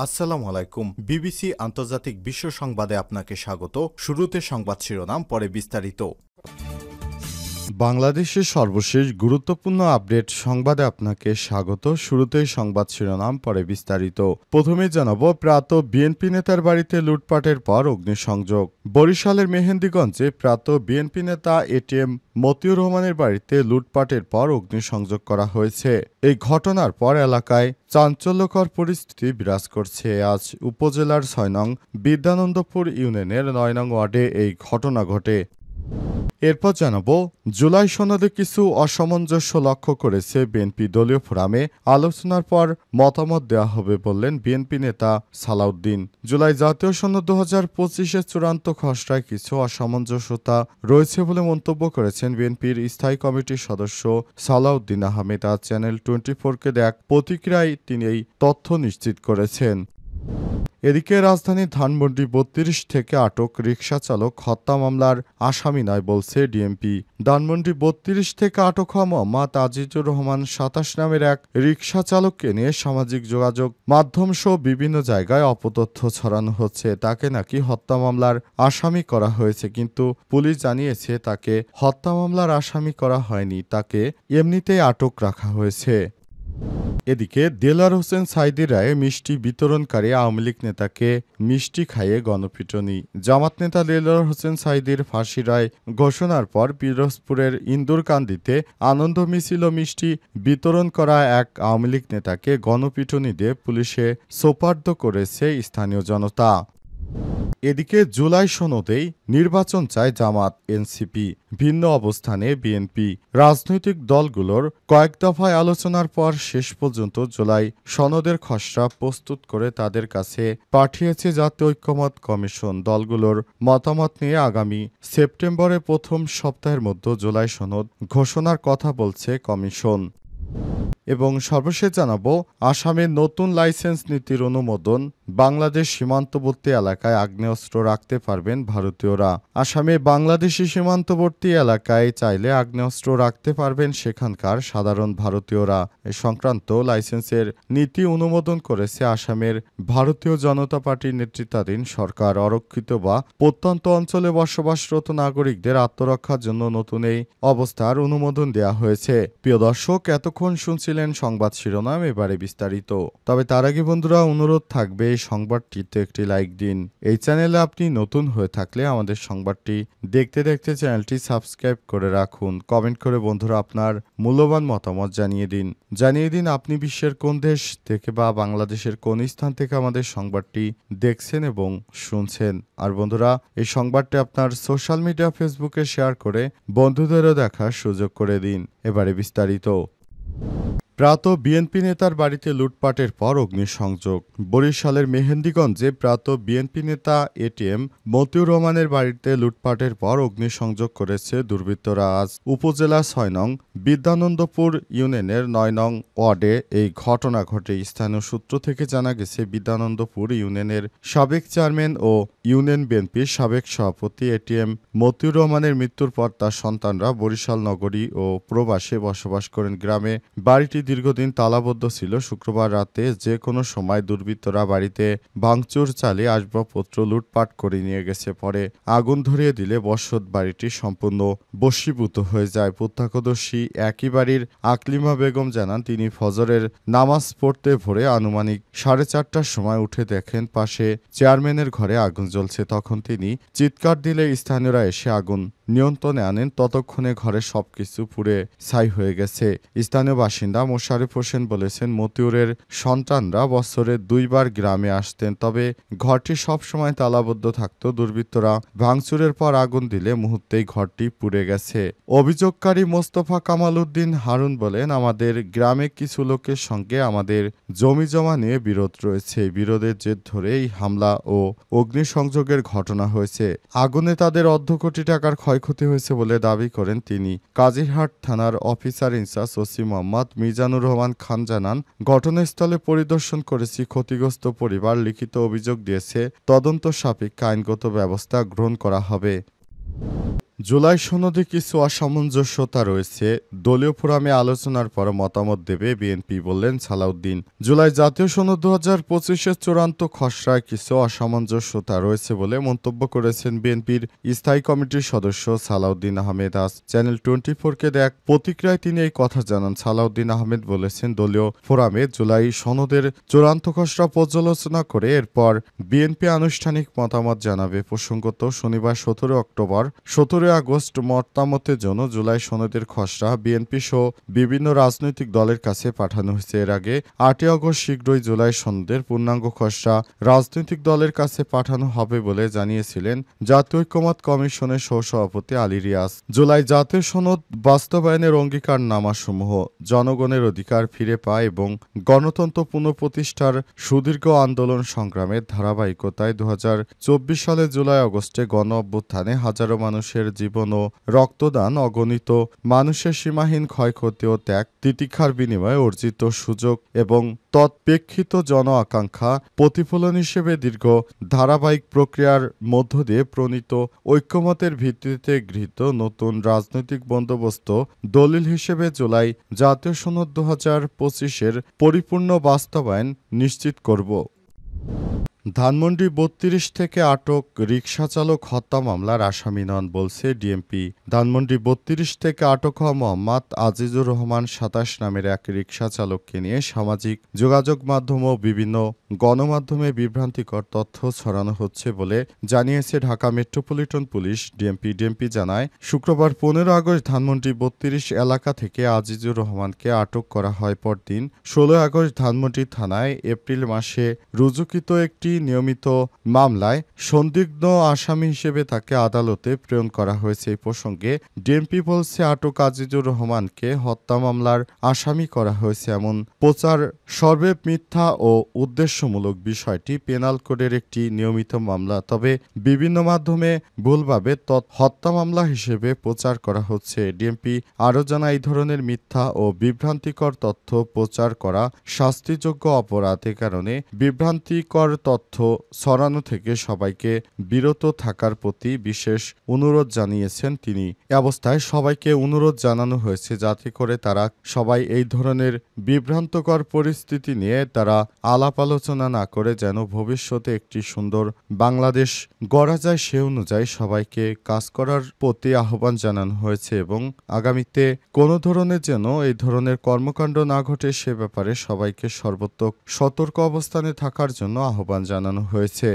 আসসালামু আলাইকুম। বিবিসি আন্তর্জাতিক বিশ্ব সংবাদে আপনাকে স্বাগত। শুরুতে সংবাদ শিরোনাম, পরে বিস্তারিত। বাংলাদেশের সর্বশেষ গুরুত্বপূর্ণ আপডেট সংবাদে আপনাকে স্বাগত। শুরুতেই সংবাদ শিরোনাম, পরে বিস্তারিত। প্রথমে জানাবো, প্রয়াত বিএনপি নেতার বাড়িতে লুটপাটের পর অগ্নিসংযোগ। বরিশালের মেহেন্দিগঞ্জে প্রয়াত বিএনপি নেতা এটিএম মতিউর রহমানের বাড়িতে লুটপাটের পর অগ্নিসংযোগ করা হয়েছে। এই ঘটনার পর এলাকায় চাঞ্চল্যকর পরিস্থিতি বিরাজ করছে। আজ উপজেলার ৬ নং বিদ্যানন্দপুর ইউনিয়নের ৯ নং ওয়ার্ডে এই ঘটনা ঘটে। এরপর জানাবো, জুলাই সনদে কিছু অসামঞ্জস্য লক্ষ্য করেছে বিএনপি দলীয় ফোরামে। আলোচনার পর মতামত দেওয়া হবে বললেন বিএনপি নেতা সালাউদ্দিন। জুলাই জাতীয় সনদ ২০২৫-এর চূড়ান্ত খসড়ায় কিছু অসামঞ্জস্যতা রয়েছে বলে মন্তব্য করেছেন বিএনপির স্থায়ী কমিটির সদস্য সালাউদ্দিন আহমেদ। আজ চ্যানেল 24-কে দেয়া প্রতিক্রিয়ায় তিনি এই তথ্য নিশ্চিত করেছেন। এদিকে রাজধানীর ধানমন্ডি ৩২ থেকে আটক রিকশা চালক হত্যা মামলার আসামি নয় বলছে ডিএমপি। ধানমন্ডি ৩২ থেকে আটক হওয়া মোহাম্মদ আজিজুর রহমান ২৭ নামের এক রিকশা চালককে নিয়ে সামাজিক যোগাযোগ মাধ্যম সহ বিভিন্ন জায়গায় অপতথ্য ছড়ানো হচ্ছে। তাকে নাকি হত্যা মামলার আসামি করা হয়েছে, কিন্তু পুলিশ জানিয়েছে তাকে হত্যা মামলার আসামি করা হয়নি, তাকে এমনিতেই আটক রাখা হয়েছে। এদিকে দেলার হোসেন সাঈদীর রায়ে মিষ্টি বিতরণকারী আওয়ামী লীগ নেতাকে মিষ্টি খাইয়ে গণপিটুনি। জামাত নেতা দেলার হোসেন সাঈদীর ফাঁসি রায় ঘোষণার পর পিরোজপুরের ইন্দুরকান্দিতে আনন্দ মিছিল ও মিষ্টি বিতরণ করা এক আওয়ামী লীগ নেতাকে গণপিটুনি দিয়ে পুলিশে সোপর্দ করেছে স্থানীয় জনতা। এদিকে জুলাই সনদেই নির্বাচন চায় জামাত এনসিপি, ভিন্ন অবস্থানে বিএনপি। রাজনৈতিক দলগুলোর কয়েক দফায় আলোচনার পর শেষ পর্যন্ত জুলাই সনদের খসড়া প্রস্তুত করে তাদের কাছে পাঠিয়েছে জাতীয় ঐক্যমত্য কমিশন। দলগুলোর মতামত নিয়ে আগামী সেপ্টেম্বরের প্রথম সপ্তাহের মধ্যে জুলাই সনদ ঘোষণার কথা বলছে কমিশন। এবং সর্বশেষ জানাবো, আসামের নতুন লাইসেন্স নীতির অনুমোদন। বাংলাদেশ সীমান্তবর্তী এলাকায় আগ্নেয়াস্ত্র রাখতে পারবেন ভারতীয়রা। আসামে বাংলাদেশি সীমান্তবর্তী এলাকায় চাইলে আগ্নেয়াস্ত্র রাখতে পারবেন সেখানকার সাধারণ ভারতীয়রা। এ সংক্রান্ত লাইসেন্সের নীতি অনুমোদন করেছে আসামের ভারতীয় জনতা পার্টির নেতৃত্বাধীন সরকার। অরক্ষিত বা প্রত্যন্ত অঞ্চলে বসবাসরত নাগরিকদের আত্মরক্ষার জন্য নতুন এই অবস্থার অনুমোদন দেওয়া হয়েছে। প্রিয় দর্শক, এতক্ষণ শুনছিলেন সংবাদ শিরোনাম, এবারে বিস্তারিত। তবে তার আগে বন্ধুরা, অনুরোধ থাকবে এই সংবাদটিতে একটি লাইক দিন। এই চ্যানেলে আপনি নতুন হয়ে থাকলে আমাদের সংবাদটি দেখতে দেখতে চ্যানেলটি সাবস্ক্রাইব করে রাখুন। কমেন্ট করে বন্ধুরা আপনার মূল্যবান মতামত জানিয়ে দিন আপনি বিশ্বের কোন দেশ থেকে বা বাংলাদেশের কোন স্থান থেকে আমাদের সংবাদটি দেখছেন এবং শুনছেন। আর বন্ধুরা, এই সংবাদটি আপনার সোশ্যাল মিডিয়া ফেসবুকে শেয়ার করে বন্ধুদেরও দেখার সুযোগ করে দিন। এবারে বিস্তারিত। প্রয়াত বিএনপি নেতার বাড়িতে লুটপাটের পর অগ্নিসংযোগ। বরিশালের মেহেন্দিগঞ্জে প্রয়াত বিএনপি নেতা এটিএম মতিউর রহমানের বাড়িতে লুটপাটের পর অগ্নিসংযোগ করেছে দুর্বৃত্তরা। আজ উপজেলা ৬ নং বিদ্যানন্দপুর ইউনিয়নের ৯ নং ওয়ার্ডে এই ঘটনা ঘটে। স্থানীয় সূত্র থেকে জানা গেছে, বিদ্যানন্দপুর ইউনিয়নের সাবেক চেয়ারম্যান ও ইউনিয়ন বিএনপির সাবেক সভাপতি এটিএম মতিউর রহমানের মৃত্যুর পর তার সন্তানরা বরিশাল নগরী ও প্রবাসে বসবাস করেন। গ্রামে বাড়িটি দীর্ঘদিন তালাবদ্ধ ছিল। শুক্রবার রাতে যে কোনো সময় দুর্বৃত্তরা বাড়িতে ভাঙচুর চালিয়ে আসবাবপত্র লুটপাট করে নিয়ে গেছে। পরে আগুন ধরিয়ে দিলে বসত বাড়িটি সম্পূর্ণ বশীভূত হয়ে যায়। প্রত্যক্ষদর্শী একই বাড়ির আকলিমা বেগম জানান, তিনি ফজরের নামাজ পড়তে ভোরে আনুমানিক 4:30টার সময় উঠে দেখেন পাশে চেয়ারম্যানের ঘরে আগুন জ্বলছে। তখন তিনি চিৎকার দিলে স্থানীয়রা এসে আগুন নিয়ন্ত্রণে আনেন। ততক্ষণে ঘরে সবকিছু পুড়ে ছাই হয়ে গেছে। স্থানীয় বাসিন্দা মোশাররফ হোসেন বলেছেন, মতিউরের সন্তানরা বছরে 2 বার গ্রামে আসতেন, তবে ঘরটি সবসময় তালাবদ্ধ থাকত। দুর্বৃত্তরা ভাঙচুরের পর আগুন দিলে মুহূর্তেই ঘরটি পুড়ে গেছে। অভিযোগকারী মোস্তফা কামাল উদ্দিন হারুন বলেন, আমাদের গ্রামে কিছু লোকের সঙ্গে আমাদের জমি জমা নিয়ে বিরোধ রয়েছে। বিরোধের জের ধরে এই হামলা ও অগ্নিসংযোগের ঘটনা হয়েছে। আগুনে তাদের অর্ধ কোটি টাকার ক্ষয়ক্ষতি হয়েছে বলে দাবি করেন তিনি। কাজিরহাট থানার officer in-charge OC Mohammad Mizanur Rahman Khan জানান, ঘটনাস্থলে পরিদর্শন করেছি। ক্ষতিগ্রস্ত পরিবার লিখিত অভিযোগ দিয়েছে। তদন্ত সাপেক্ষে আইনগত ব্যবস্থা গ্রহণ করা হবে। জুলাই সনদে কিছু অসামঞ্জস্যতা রয়েছে, দলীয় ফোরামে আলোচনার পর মতামত দেবে বিএনপি, বললেন সালাউদ্দিন। জুলাই জাতীয় সনদ 2025-এর চূড়ান্ত খসড়ায় কিছু অসামঞ্জস্যতা রয়েছে বলে মন্তব্য করেছেন বিএনপির স্থায়ী কমিটির সদস্য সালাউদ্দিন আহমেদ। আজ চ্যানেল 24-কে দেয়া এক প্রতিক্রিয়ায় তিনি এই কথা জানান। সালাউদ্দিন আহমেদ বলেছেন, দলীয় ফোরামে জুলাই সনদের চূড়ান্ত খসড়া পর্যালোচনা করে এরপর বিএনপি আনুষ্ঠানিক মতামত জানাবে। প্রসঙ্গত, শনিবার 17 অক্টোবর 17 আগস্ট মতামতের জন্য জুলাই সনদের খসড়া বিএনপি সহ বিভিন্ন রাজনৈতিক দলের কাছে পাঠানো হয়েছে। এর আগে 8 আগস্ট শীঘ্রই জুলাই সনদের পূর্ণাঙ্গ খসড়া রাজনৈতিক দলের কাছে পাঠানো হবে বলে জানিয়েছিলেন জাতীয় ঐক্যমত্য কমিশনের সহসভাপতি আলী রিয়াজ। জুলাই জাতীয় সনদ বাস্তবায়নের অঙ্গীকারনামাসমূহ জনগণের অধিকার ফিরে পায় এবং গণতন্ত্র পুনঃপ্রতিষ্ঠার সুদীর্ঘ আন্দোলন সংগ্রামের ধারাবাহিকতায় 2024 সালে জুলাই আগস্টে গণ অভ্যুত্থানে হাজারো মানুষের জীবন ও রক্তদান, অগণিত মানুষের সীমাহীন ক্ষয়ক্ষতি ও ত্যাগ তিতিক্ষার বিনিময়ে অর্জিত সুযোগ এবং তৎপ্রেক্ষিত জন আকাঙ্ক্ষা প্রতিফলন হিসেবে দীর্ঘ ধারাবাহিক প্রক্রিয়ার মধ্য দিয়ে প্রণীত ঐক্যমতের ভিত্তিতে গৃহীত নতুন রাজনৈতিক বন্দোবস্ত দলিল হিসেবে জুলাই জাতীয় সনদ 2025-এর পরিপূর্ণ বাস্তবায়ন নিশ্চিত করব। ধানমন্ডি 32 থেকে আটক রিকশাচালক হত্যা মামলার আসামি নন, বলছে ডিএমপি। ধানমন্ডি 32 থেকে আটক হওয়া মোহাম্মদ আজিজুর রহমান 27 নামের এক রিকশাচালককে নিয়ে সামাজিক যোগাযোগ মাধ্যম ও বিভিন্ন গণমাধ্যমে বিভ্রান্তিকর তথ্য ছড়ানো হচ্ছে বলে জানিয়েছে ঢাকা মেট্রোপলিটন পুলিশ। ডিএমপি জানায়, শুক্রবার 15 আগস্ট ধানমন্ডি 32 এলাকা থেকে আজিজুর রহমানকে আটক করা হয়। পরদিন 16 আগস্ট ধানমন্ডি থানায় এপ্রিল মাসে রুজুকৃত একটি নিয়মিত মামলায় সন্দিগ্ধ আসামি হিসেবে তাকে আদালতে প্রেরণ করা হয়েছে। এই প্রসঙ্গে ডিএমপি বলছে, আটক আজিজুর রহমানকে হত্যা মামলার আসামি করা হয়েছে এমন প্রচার সর্বে মিথ্যা ও উদ্দেশ্যমূলক। বিষয়টি পেনাল কোডের একটি নিয়মিত মামলা, তবে বিভিন্ন মাধ্যমে ভুলভাবে হত্যা মামলা হিসেবে প্রচার করা হচ্ছে। ডিএমপি আরও জানায়, এই ধরনের মিথ্যা ও বিভ্রান্তিকর তথ্য প্রচার করা শাস্তিযোগ্য অপরাধ। এ কারণে বিভ্রান্তিকর তথ্য ছড়ানো থেকে সবাইকে বিরত থাকার প্রতি বিশেষ অনুরোধ জানিয়েছেন তিনি। এ অবস্থায় সবাইকে অনুরোধ জানানো হয়েছে যাতে করে তারা সবাই এই ধরনের বিভ্রান্তকর পরিস্থিতি নিয়ে তারা আলাপ আলোচনা না করে যেন ভবিষ্যতে একটি সুন্দর বাংলাদেশ গড়া যায় সে অনুযায়ী সবাইকে কাজ করার প্রতি আহ্বান জানানো হয়েছে এবং আগামীতে কোনো ধরনের যেন এই ধরনের কর্মকাণ্ড না ঘটে সে ব্যাপারে সবাইকে সর্বোত্তক সতর্ক অবস্থানে থাকার জন্য আহ্বান জানানো হয়েছে।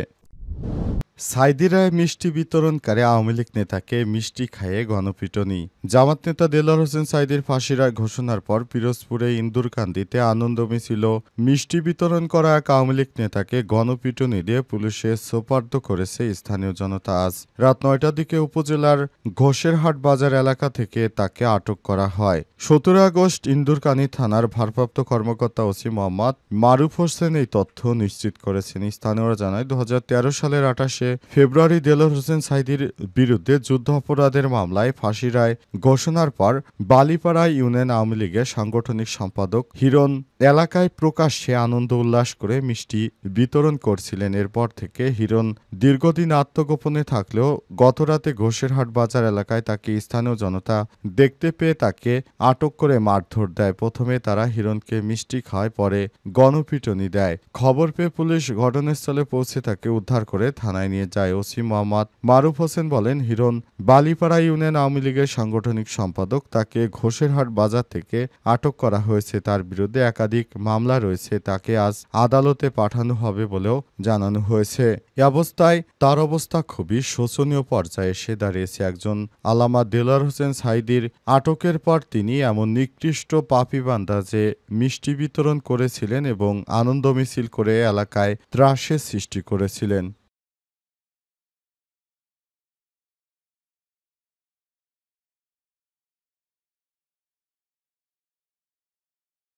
সাইদিরায় মিষ্টি বিতরণকারী আওয়ামী লীগ নেতাকে মিষ্টি খাইয়ে গণপিটুনি। জামাত নেতা দেলোয়ার হোসেন সাইদির ফাঁসির রায় ঘোষণার পর পিরোজপুরে ইন্দুরকান্দিতে আনন্দ মিছিল মিষ্টি বিতরণ করা এক আওয়ামী লীগ নেতাকে গণপিটুনি দিয়ে পুলিশে সোপর্দ করেছে স্থানীয় জনতা। আজ রাত 9টার দিকে উপজেলার ঘোষেরহাট বাজার এলাকা থেকে তাকে আটক করা হয়। 17 আগস্ট ইন্দুরকানী থানার ভারপ্রাপ্ত কর্মকর্তা ওসি মোহাম্মদ মারুফ হোসেন এই তথ্য নিশ্চিত করেছেন। স্থানীয়রা জানায়, 2013 সালের 28 ফেব্রুয়ারি দেলোয়ার হোসেন সাইদির বিরুদ্ধে যুদ্ধ অপরাধের মামলায় ফাঁসি রায় ঘোষণার পর বালিপাড়া ইউনিয়ন আওয়ামী লীগের সাংগঠনিক সম্পাদক হিরণ এলাকায় প্রকাশ্যে আনন্দ উল্লাস করে মিষ্টি বিতরণ করছিলেন। এরপর থেকে হিরণ দীর্ঘদিন আত্মগোপনে থাকলেও গতরাতে ঘোষেরহাট বাজার এলাকায় তাকে স্থানীয় জনতা দেখতে পেয়ে তাকে আটক করে মারধর দেয়। প্রথমে তারা হিরণকে মিষ্টি খাওয়ায়, পরে গণপিটুনি দেয়। খবর পেয়ে পুলিশ ঘটনাস্থলে পৌঁছে তাকে উদ্ধার করে থানায় নিয়ে যায়। ওসি মোহাম্মদ মারুফ হোসেন বলেন, হিরণ বালিপাড়া ইউনিয়ন আওয়ামী লীগের সাংগঠনিক সম্পাদক। তাকে ঘোষেরহাট বাজার থেকে আটক করা হয়েছে। তার বিরুদ্ধে একাধিক মামলা রয়েছে। তাকে আজ আদালতে পাঠানো হবে বলেও জানানো হয়েছে। এ অবস্থায় তার অবস্থা খুবই শোচনীয় পর্যায়ে এসে দাঁড়িয়েছে। একজন আল্লামা দেলোয়ার হোসেন সাইদির আটকের পর তিনি এমন নিকৃষ্ট পাপী বান্দা যে মিষ্টি বিতরণ করেছিলেন এবং আনন্দ মিছিল করে এলাকায় ত্রাসের সৃষ্টি করেছিলেন।